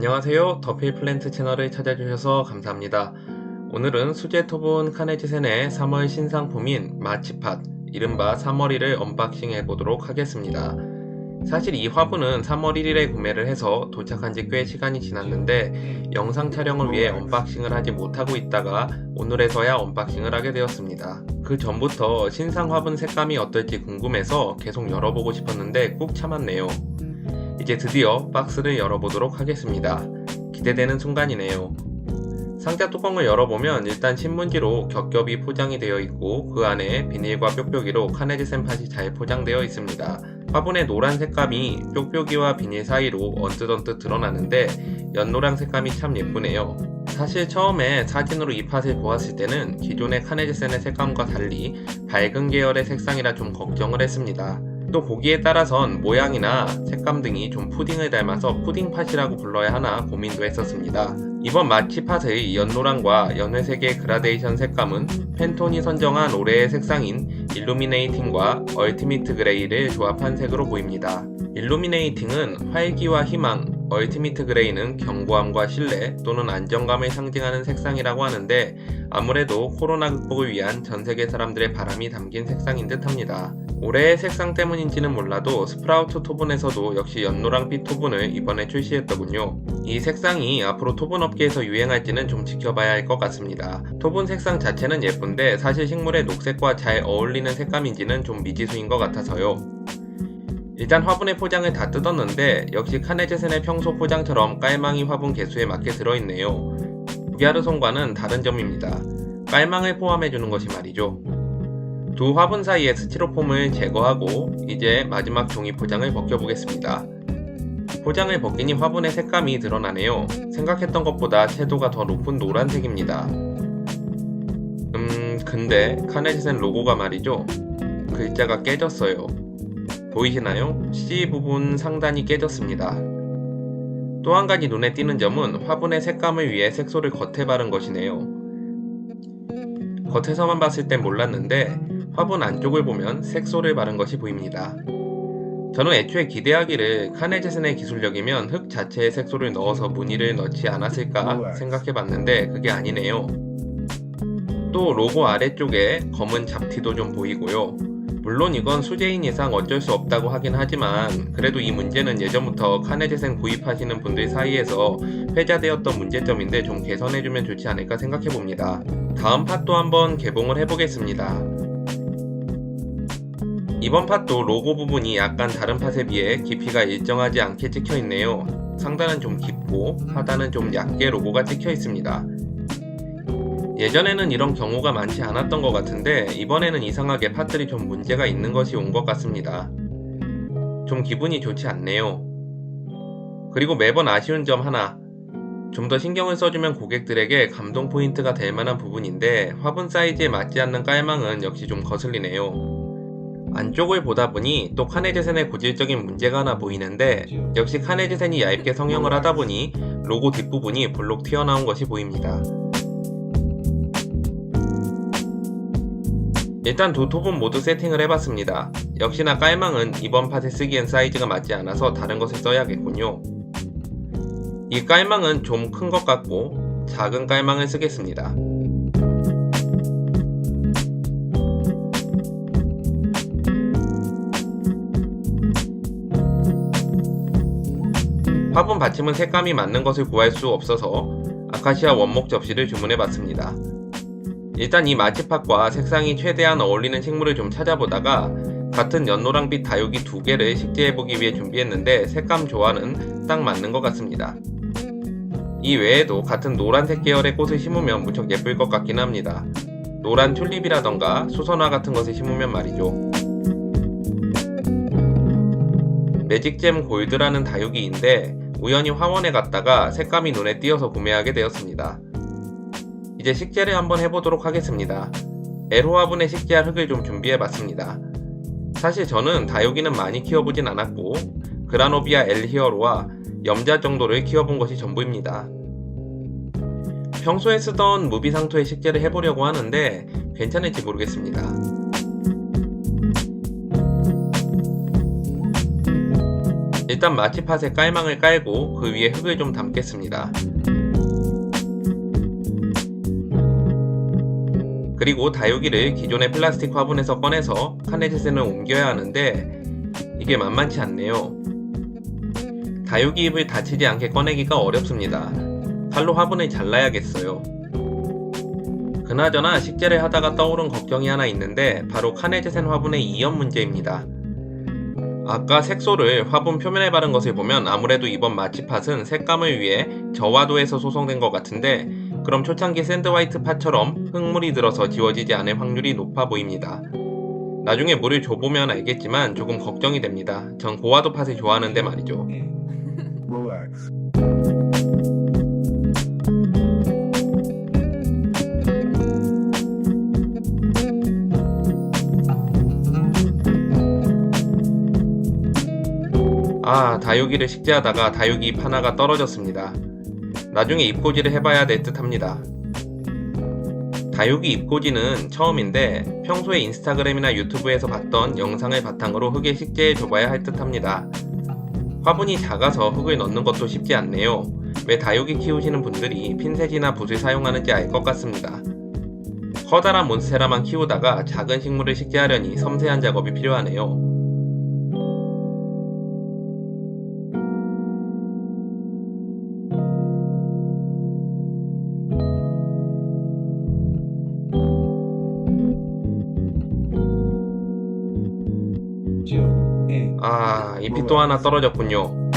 안녕하세요. 더필 플랜트 채널을 찾아주셔서 감사합니다. 오늘은 수제 토본 카네즈센의 3월 신상품인 마치팟, 이른바 3월1을 언박싱 해보도록 하겠습니다. 사실 이 화분은 3월 1일에 구매를 해서 도착한 지 꽤 시간이 지났는데 영상 촬영을 위해 언박싱을 하지 못하고 있다가 오늘에서야 언박싱을 하게 되었습니다. 그 전부터 신상 화분 색감이 어떨지 궁금해서 계속 열어보고 싶었는데 꾹 참았네요. 이제 드디어 박스를 열어보도록 하겠습니다. 기대되는 순간이네요. 상자 뚜껑을 열어보면 일단 신문지로 겹겹이 포장이 되어 있고 그 안에 비닐과 뾱뾱이로 카네즈센 팟이 잘 포장되어 있습니다. 화분의 노란 색감이 뾱뾱이와 비닐 사이로 언뜻언뜻 드러나는데 연노랑 색감이 참 예쁘네요. 사실 처음에 사진으로 이 팟을 보았을 때는 기존의 카네즈센의 색감과 달리 밝은 계열의 색상이라 좀 걱정을 했습니다. 또 보기에 따라선 모양이나 색감 등이 좀 푸딩을 닮아서 푸딩팟이라고 불러야 하나 고민도 했었습니다. 이번 마치팟의 연노랑과 연회색의 그라데이션 색감은 팬톤이 선정한 올해의 색상인 일루미네이팅과 얼티미트 그레이를 조합한 색으로 보입니다. 일루미네이팅은 활기와 희망, 얼티미트 그레이는 견고함과 신뢰 또는 안정감을 상징하는 색상이라고 하는데 아무래도 코로나 극복을 위한 전세계 사람들의 바람이 담긴 색상인 듯 합니다. 올해의 색상 때문인지는 몰라도 스프라우트 토본에서도 역시 연노랑빛 토본을 이번에 출시했더군요. 이 색상이 앞으로 토본 업계에서 유행할지는 좀 지켜봐야 할 것 같습니다. 토본 색상 자체는 예쁜데 사실 식물의 녹색과 잘 어울리는 색감인지는 좀 미지수인 것 같아서요. 일단 화분의 포장을 다 뜯었는데 역시 카네즈센의 평소 포장처럼 깔망이 화분 개수에 맞게 들어있네요. 부갸르송과는 다른 점입니다. 깔망을 포함해주는 것이 말이죠. 두 화분 사이의 스티로폼을 제거하고 이제 마지막 종이 포장을 벗겨보겠습니다. 포장을 벗기니 화분의 색감이 드러나네요. 생각했던 것보다 채도가 더 높은 노란색입니다. 근데 카네즈센 로고가 말이죠. 글자가 깨졌어요. 보이시나요? C 부분 상단이 깨졌습니다. 또 한 가지 눈에 띄는 점은 화분의 색감을 위해 색소를 겉에 바른 것이네요. 겉에서만 봤을 땐 몰랐는데 화분 안쪽을 보면 색소를 바른 것이 보입니다. 저는 애초에 기대하기를 카네즈센의 기술력이면 흙 자체에 색소를 넣어서 무늬를 넣지 않았을까 생각해봤는데 그게 아니네요. 또 로고 아래쪽에 검은 잡티도 좀 보이고요. 물론 이건 수제인 이상 어쩔 수 없다고 하긴 하지만 그래도 이 문제는 예전부터 카네즈센 구입하시는 분들 사이에서 회자되었던 문제점인데 좀 개선해주면 좋지 않을까 생각해봅니다. 다음 팟도 한번 개봉을 해보겠습니다. 이번 팟도 로고 부분이 약간 다른 팟에 비해 깊이가 일정하지 않게 찍혀있네요. 상단은 좀 깊고 하단은 좀 얇게 로고가 찍혀있습니다. 예전에는 이런 경우가 많지 않았던 것 같은데 이번에는 이상하게 팟들이 좀 문제가 있는 것이 온 것 같습니다. 좀 기분이 좋지 않네요. 그리고 매번 아쉬운 점 하나, 좀 더 신경을 써주면 고객들에게 감동 포인트가 될 만한 부분인데 화분 사이즈에 맞지 않는 깔망은 역시 좀 거슬리네요. 안쪽을 보다 보니 또 카네즈센의 고질적인 문제가 하나 보이는데 역시 카네즈센이 얇게 성형을 하다 보니 로고 뒷부분이 볼록 튀어나온 것이 보입니다. 일단 두 토본 모두 세팅을 해봤습니다. 역시나 깔망은 이번 팟에 쓰기엔 사이즈가 맞지 않아서 다른 것을 써야겠군요. 이 깔망은 좀 큰 것 같고 작은 깔망을 쓰겠습니다. 화분 받침은 색감이 맞는 것을 구할 수 없어서 아카시아 원목 접시를 주문해봤습니다. 일단 이 마치팟과 색상이 최대한 어울리는 식물을 좀 찾아보다가 같은 연노랑빛 다육이 두 개를 식재해보기 위해 준비했는데 색감 조화는 딱 맞는 것 같습니다. 이 외에도 같은 노란색 계열의 꽃을 심으면 무척 예쁠 것 같긴 합니다. 노란 튤립이라던가 수선화 같은 것을 심으면 말이죠. 매직잼 골드라는 다육이인데 우연히 화원에 갔다가 색감이 눈에 띄어서 구매하게 되었습니다. 이제 식재를 한번 해보도록 하겠습니다. 에로 화분에 식재할 흙을 좀 준비해봤습니다. 사실 저는 다육이는 많이 키워보진 않았고 그라노비아 엘 히어로와 염자 정도를 키워본 것이 전부입니다. 평소에 쓰던 무비상토에 식재를 해보려고 하는데 괜찮을지 모르겠습니다. 일단 마취팟에 깔망을 깔고 그 위에 흙을 좀 담겠습니다. 그리고 다육이를 기존의 플라스틱 화분에서 꺼내서 카네제센을 옮겨야 하는데 이게 만만치 않네요. 다육이 잎을 다치지 않게 꺼내기가 어렵습니다. 칼로 화분을 잘라야겠어요. 그나저나 식재를 하다가 떠오른 걱정이 하나 있는데 바로 카네제센 화분의 이염 문제입니다. 아까 색소를 화분 표면에 바른 것을 보면 아무래도 이번 마취팟은 색감을 위해 저와도에서 소성된 것 같은데 그럼 초창기 샌드화이트 팟처럼 흙물이 들어서 지워지지 않을 확률이 높아 보입니다. 나중에 물을 줘보면 알겠지만 조금 걱정이 됩니다. 전 고와도 팟을 좋아하는데 말이죠. Relax. 다육이를 식재하다가 다육이 잎 하나가 떨어졌습니다. 나중에 잎꽂이를 해봐야 될 듯 합니다. 다육이 잎꽂이는 처음인데 평소에 인스타그램이나 유튜브에서 봤던 영상을 바탕으로 흙에 식재해 줘봐야 할 듯 합니다. 화분이 작아서 흙을 넣는 것도 쉽지 않네요. 왜 다육이 키우시는 분들이 핀셋이나 붓을 사용하는지 알 것 같습니다. 커다란 몬스테라만 키우다가 작은 식물을 식재하려니 섬세한 작업이 필요하네요. 잎이 또 하나 떨어졌군요.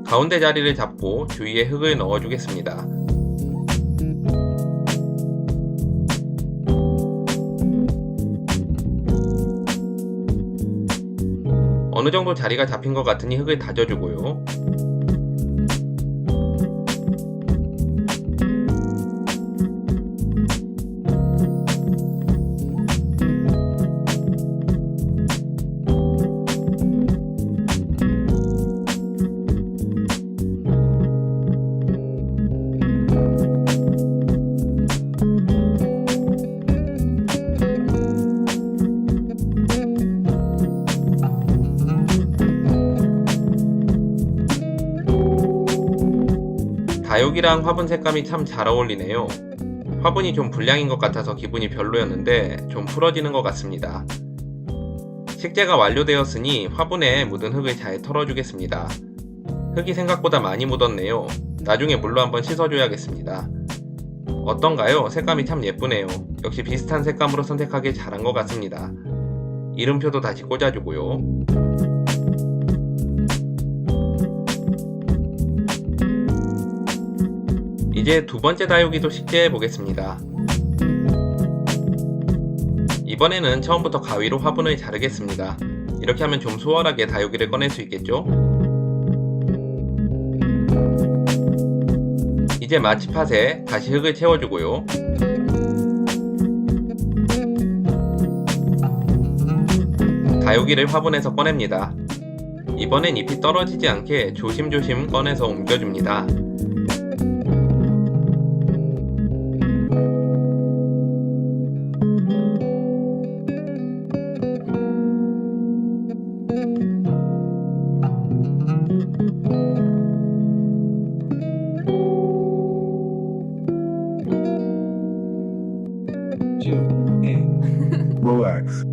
가운데 자리를 잡고 주위에 흙을 넣어주겠습니다. 어느 정도 자리가 잡힌 것 같으니 흙을 다져주고요. 다육이랑 화분 색감이 참 잘 어울리네요. 화분이 좀 불량인 것 같아서 기분이 별로였는데 좀 풀어지는 것 같습니다. 식재가 완료되었으니 화분에 묻은 흙을 잘 털어주겠습니다. 흙이 생각보다 많이 묻었네요. 나중에 물로 한번 씻어줘야겠습니다. 어떤가요? 색감이 참 예쁘네요. 역시 비슷한 색감으로 선택하길 잘한 것 같습니다. 이름표도 다시 꽂아주고요. 이제 두 번째 다육이도 식재해 보겠습니다. 이번에는 처음부터 가위로 화분을 자르겠습니다. 이렇게 하면 좀 수월하게 다육이를 꺼낼 수 있겠죠? 이제 마취팟에 다시 흙을 채워주고요. 다육이를 화분에서 꺼냅니다. 이번엔 잎이 떨어지지 않게 조심조심 꺼내서 옮겨줍니다. Relax.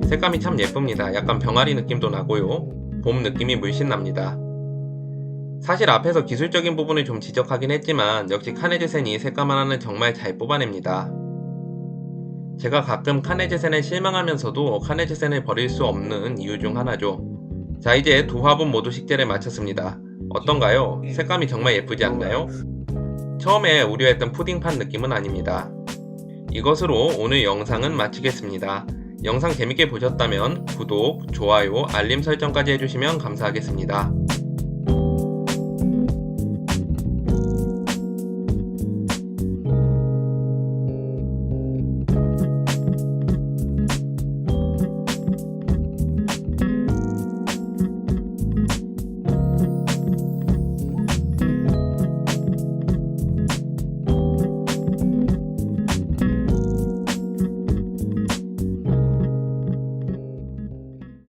색감이 참 예쁩니다. 약간 병아리 느낌도 나고요. 봄 느낌이 물씬 납니다. 사실 앞에서 기술적인 부분을 좀 지적하긴 했지만 역시 카네제센이 색감 하나는 정말 잘 뽑아냅니다. 제가 가끔 카네제센에 실망하면서도 카네제센을 버릴 수 없는 이유 중 하나죠. 자, 이제 두 화분 모두 식재를 마쳤습니다. 어떤가요? 색감이 정말 예쁘지 않나요? 처음에 우려했던 푸딩판 느낌은 아닙니다. 이것으로 오늘 영상은 마치겠습니다. 영상 재밌게 보셨다면 구독, 좋아요, 알림 설정까지 해주시면 감사하겠습니다.